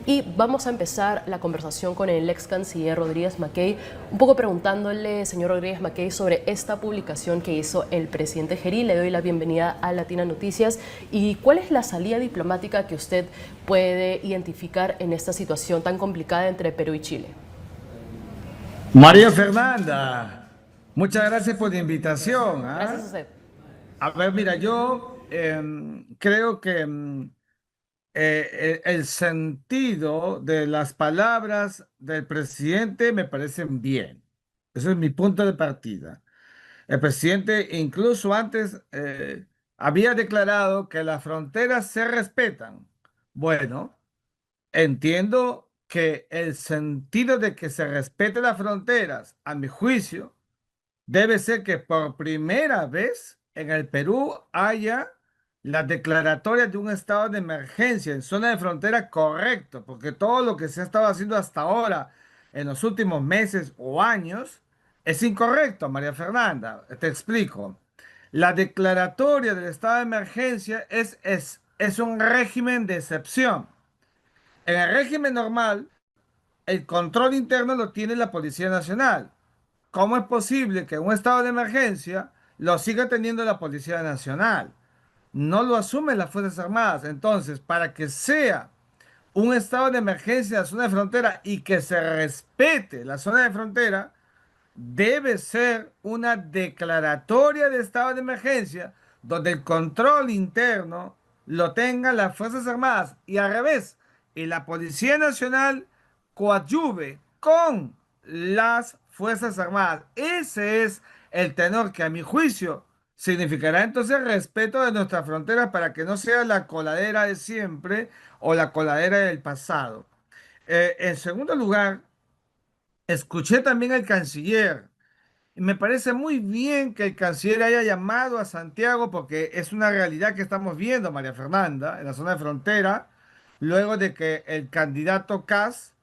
Y vamos a empezar la conversación con el ex canciller Rodríguez Mackey, un poco preguntándole, señor Rodríguez Mackey, sobre esta publicación que hizo el presidente Gerí. Le doy la bienvenida a Latina Noticias. ¿Y cuál es la salida diplomática que usted puede identificar en esta situación tan complicada entre Perú y Chile? María Fernanda, muchas gracias por la invitación. Gracias a ¿Ah? usted. A ver, mira, yo creo que el sentido de las palabras del presidente me parecen bien. Ese es mi punto de partida. El presidente incluso antes había declarado que las fronteras se respetan. Bueno, entiendo que el sentido de que se respeten las fronteras, a mi juicio, debe ser que por primera vez en el Perú haya la declaratoria de un estado de emergencia en zona de frontera correcto, porque todo lo que se ha estado haciendo hasta ahora, en los últimos meses o años, es incorrecto, María Fernanda. Te explico. La declaratoria del estado de emergencia es un régimen de excepción. En el régimen normal, el control interno lo tiene la Policía Nacional. ¿Cómo es posible que en un estado de emergencia lo siga teniendo la Policía Nacional? No lo asumen las Fuerzas Armadas. Entonces, para que sea un estado de emergencia en la zona de frontera y que se respete la zona de frontera, debe ser una declaratoria de estado de emergencia donde el control interno lo tengan las Fuerzas Armadas y al revés, y la Policía Nacional coadyuve con las Fuerzas Armadas. Ese es el tenor que a mi juicio significará entonces respeto de nuestras fronteras para que no sea la coladera de siempre o la coladera del pasado. En segundo lugar, escuché también al canciller. Y me parece muy bien que el canciller haya llamado a Santiago porque es una realidad que estamos viendo, María Fernanda, en la zona de frontera, luego de que el candidato Kast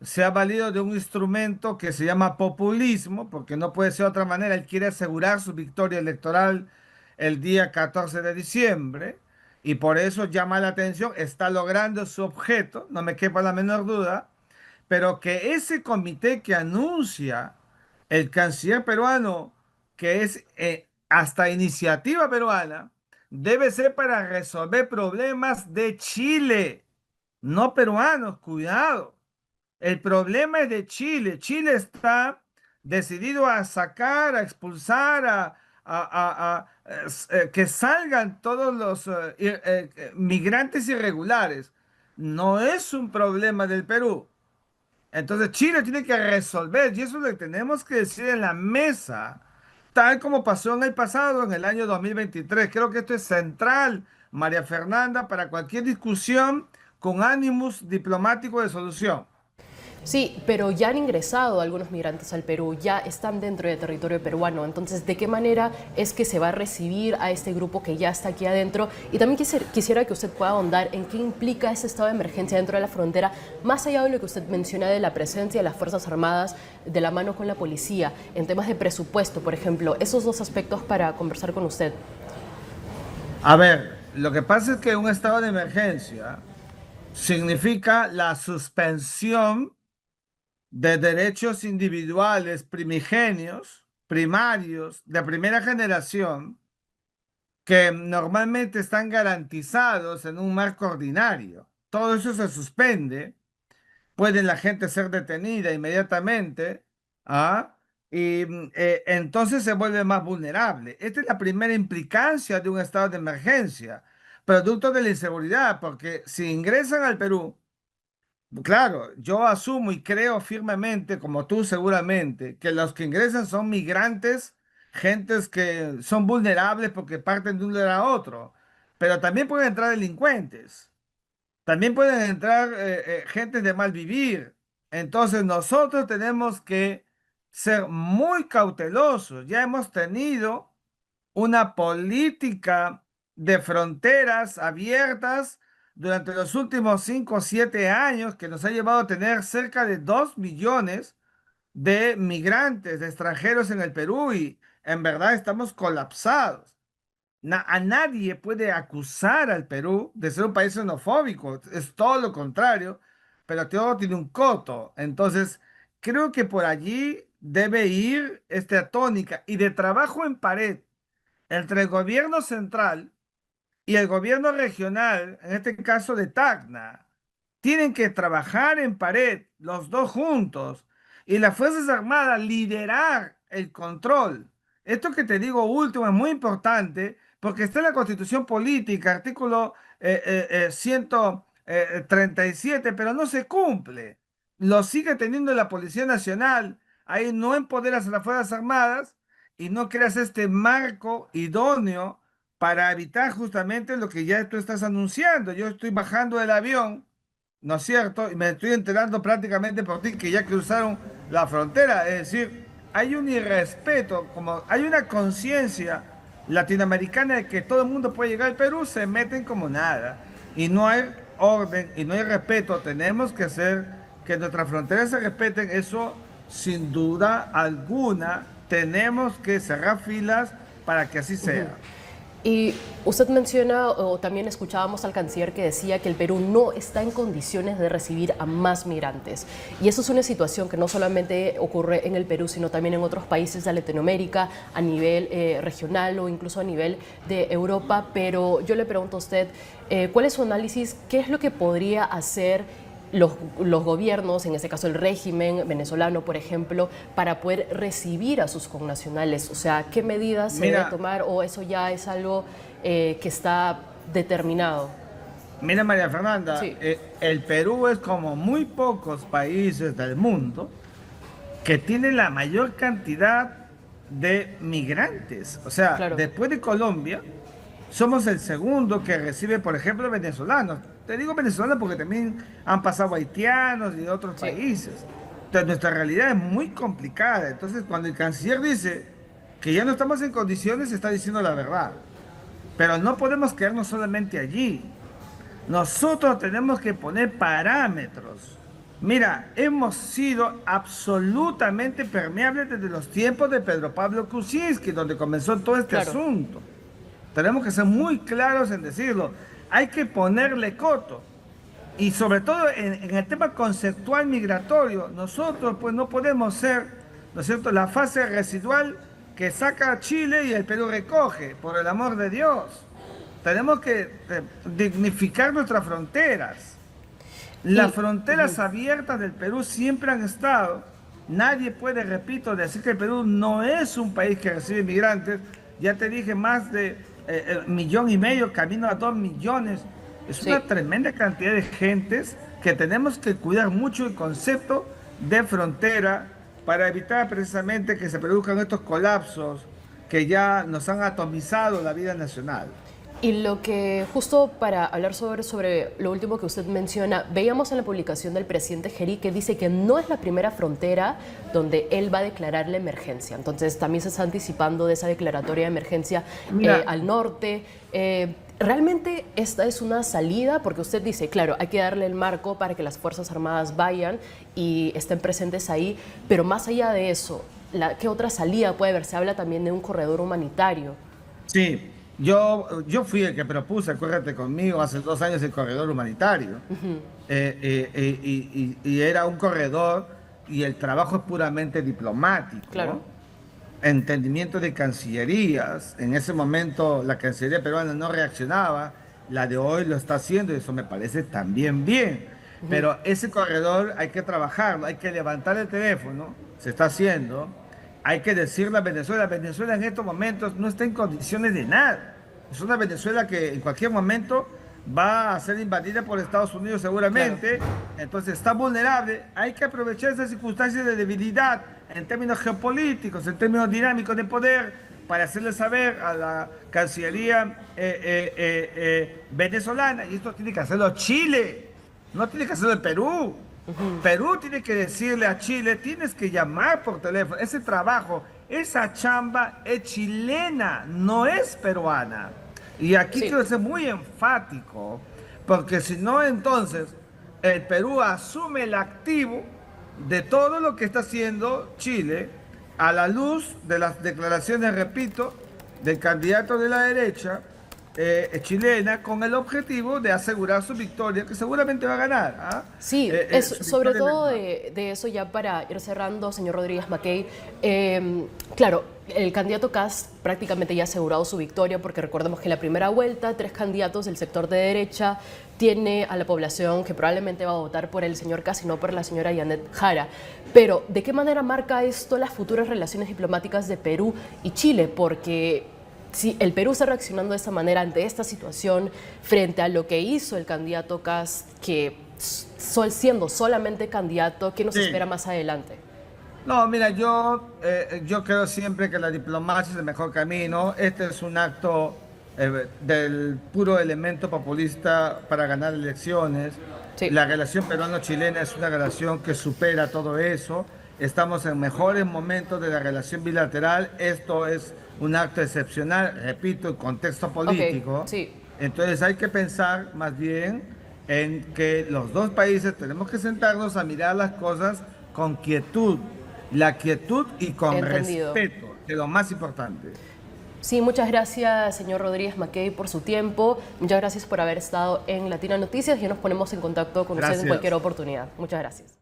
se ha valido de un instrumento que se llama populismo, porque no puede ser de otra manera, él quiere asegurar su victoria electoral el día 14 de diciembre y por eso llama la atención, está logrando su objeto, no me quepa la menor duda, pero que ese comité que anuncia el canciller peruano, que es hasta iniciativa peruana, debe ser para resolver problemas de Chile, no peruanos, cuidado. El problema es de Chile. Chile está decidido a sacar, a expulsar, que salgan todos los migrantes irregulares. No es un problema del Perú. Entonces Chile tiene que resolver y eso lo tenemos que decir en la mesa, tal como pasó en el pasado, en el año 2023. Creo que esto es central, María Fernanda, para cualquier discusión con ánimos diplomático de solución. Sí, pero ya han ingresado algunos migrantes al Perú, ya están dentro del territorio peruano. Entonces, ¿de qué manera es que se va a recibir a este grupo que ya está aquí adentro? Y también quisiera que usted pueda ahondar en qué implica ese estado de emergencia dentro de la frontera, más allá de lo que usted menciona de la presencia de las Fuerzas Armadas de la mano con la policía, en temas de presupuesto, por ejemplo. Esos dos aspectos para conversar con usted. A ver, lo que pasa es que un estado de emergencia significa la suspensión de derechos individuales primigenios, primarios, de primera generación, que normalmente están garantizados en un marco ordinario. Todo eso se suspende, puede la gente ser detenida inmediatamente, ¿ah? Y entonces se vuelve más vulnerable. Esta es la primera implicancia de un estado de emergencia, producto de la inseguridad, porque si ingresan al Perú, claro, yo asumo y creo firmemente, como tú seguramente, que los que ingresan son migrantes, gentes que son vulnerables porque parten de un lugar a otro, pero también pueden entrar delincuentes, también pueden entrar gentes de mal vivir. Entonces nosotros tenemos que ser muy cautelosos. Ya hemos tenido una política de fronteras abiertas durante los últimos 5 o 7 años que nos ha llevado a tener cerca de 2 millones de migrantes, de extranjeros en el Perú y en verdad estamos colapsados. A nadie puede acusar al Perú de ser un país xenofóbico, es todo lo contrario, pero todo tiene un coto. Entonces, creo que por allí debe ir esta tónica y de trabajo en pared entre el gobierno central y el gobierno regional, en este caso de Tacna, tienen que trabajar en pared, los dos juntos, y las Fuerzas Armadas liderar el control. Esto que te digo último es muy importante porque está en la Constitución Política, artículo 137, pero no se cumple. Lo sigue teniendo la Policía Nacional. Ahí no empoderas a las Fuerzas Armadas y no creas este marco idóneo para evitar justamente lo que ya tú estás anunciando. Yo estoy bajando del avión, ¿no es cierto? Y me estoy enterando prácticamente por ti que ya cruzaron la frontera. Es decir, hay un irrespeto, como hay una conciencia latinoamericana de que todo el mundo puede llegar al Perú, se meten como nada. Y no hay orden y no hay respeto. Tenemos que hacer que nuestras fronteras se respeten. Eso, sin duda alguna, tenemos que cerrar filas para que así sea. Y usted menciona, o también escuchábamos al canciller que decía que el Perú no está en condiciones de recibir a más migrantes. Y eso es una situación que no solamente ocurre en el Perú, sino también en otros países de Latinoamérica, a nivel regional o incluso a nivel de Europa. Pero yo le pregunto a usted, ¿cuál es su análisis? ¿Qué es lo que podría hacer los gobiernos, en este caso el régimen venezolano, por ejemplo, para poder recibir a sus connacionales? O sea, ¿qué medidas se debe tomar o eso ya es algo que está determinado? Mira, María Fernanda, Sí, el Perú es como muy pocos países del mundo que tiene la mayor cantidad de migrantes. O sea, claro, después de Colombia, somos el segundo que recibe, por ejemplo, venezolanos. Te digo venezolanos porque también han pasado haitianos y de otros sí. países. Entonces, nuestra realidad es muy complicada. Entonces, cuando el canciller dice que ya no estamos en condiciones, está diciendo la verdad. Pero no podemos quedarnos solamente allí. Nosotros tenemos que poner parámetros. Mira, hemos sido absolutamente permeables desde los tiempos de Pedro Pablo Kuczynski, donde comenzó todo este Claro. asunto. Tenemos que ser muy claros en decirlo. Hay que ponerle coto. Y sobre todo en el tema conceptual migratorio, nosotros pues no podemos ser, ¿no es cierto?, la fase residual que saca Chile y el Perú recoge, por el amor de Dios. Tenemos que dignificar nuestras fronteras. Las Y, fronteras abiertas del Perú siempre han estado. Nadie puede, repito, decir que el Perú no es un país que recibe migrantes. Ya te dije, más de 1,5 millones, camino a 2 millones. Es una sí. tremenda cantidad de gentes que tenemos que cuidar mucho el concepto de frontera para evitar precisamente que se produzcan estos colapsos que ya nos han atomizado la vida nacional. Y lo que, justo para hablar sobre lo último que usted menciona, veíamos en la publicación del presidente Geri que dice que no es la primera frontera donde él va a declarar la emergencia. Entonces también se está anticipando de esa declaratoria de emergencia Mira, al norte. ¿Realmente esta es una salida? Porque usted dice, claro, hay que darle el marco para que las Fuerzas Armadas vayan y estén presentes ahí, pero más allá de eso, ¿qué otra salida puede haber? Se habla también de un corredor humanitario. sí, yo fui el que propuse, acuérdate conmigo, hace 2 años el corredor humanitario. Y era un corredor y el trabajo es puramente Claro, diplomático, entendimiento de cancillerías. En ese momento la Cancillería peruana no reaccionaba, la de hoy lo está haciendo y eso me parece también bien. Pero ese corredor hay que trabajarlo, hay que levantar el teléfono, se está haciendo, hay que decirle a Venezuela, Venezuela en estos momentos no está en condiciones de nada. Es una Venezuela que en cualquier momento va a ser invadida por Estados Unidos claro. seguramente, entonces está vulnerable, hay que aprovechar esas circunstancias de debilidad en términos geopolíticos, en términos dinámicos de poder, para hacerle saber a la Cancillería venezolana, y esto tiene que hacerlo Chile, no tiene que hacerlo el Perú. Perú tiene que decirle a Chile, tienes que llamar por teléfono, ese trabajo, esa chamba es chilena, no es peruana. Y aquí Sí. quiero ser muy enfático, porque si no, entonces el Perú asume el activo de todo lo que está haciendo Chile a la luz de las declaraciones, repito, del candidato de la derecha chilena con el objetivo de asegurar su victoria, que seguramente va a ganar. ¿Ah? Sí, es Su sobre victoria todo electoral. de eso ya para ir cerrando, señor Rodríguez Mackey. Claro, el candidato Kast prácticamente ya ha asegurado su victoria porque recordemos que en la primera vuelta 3 candidatos del sector de derecha tiene a la población que probablemente va a votar por el señor Kast y no por la señora Yanet Jara. Pero, ¿de qué manera marca esto las futuras relaciones diplomáticas de Perú y Chile? Porque si el Perú está reaccionando de esta manera ante esta situación frente a lo que hizo el candidato Kast, que siendo solamente candidato, ¿qué nos espera Sí. más adelante? No, mira, yo creo siempre que la diplomacia es el mejor camino. Este es un acto del puro elemento populista para ganar elecciones. Sí, La relación peruano-chilena es una relación que supera todo eso. Estamos en mejores momentos de la relación bilateral. Esto es un acto excepcional, repito, en contexto ok, político. sí, Entonces hay que pensar más bien en que los dos países tenemos que sentarnos a mirar las cosas con quietud, la quietud y con entendido. respeto, que es lo más importante. Sí, muchas gracias, señor Rodríguez Mackey, por su tiempo. Muchas gracias por haber estado en Latina Noticias y nos ponemos en contacto con usted en cualquier Gracias. oportunidad. Muchas gracias.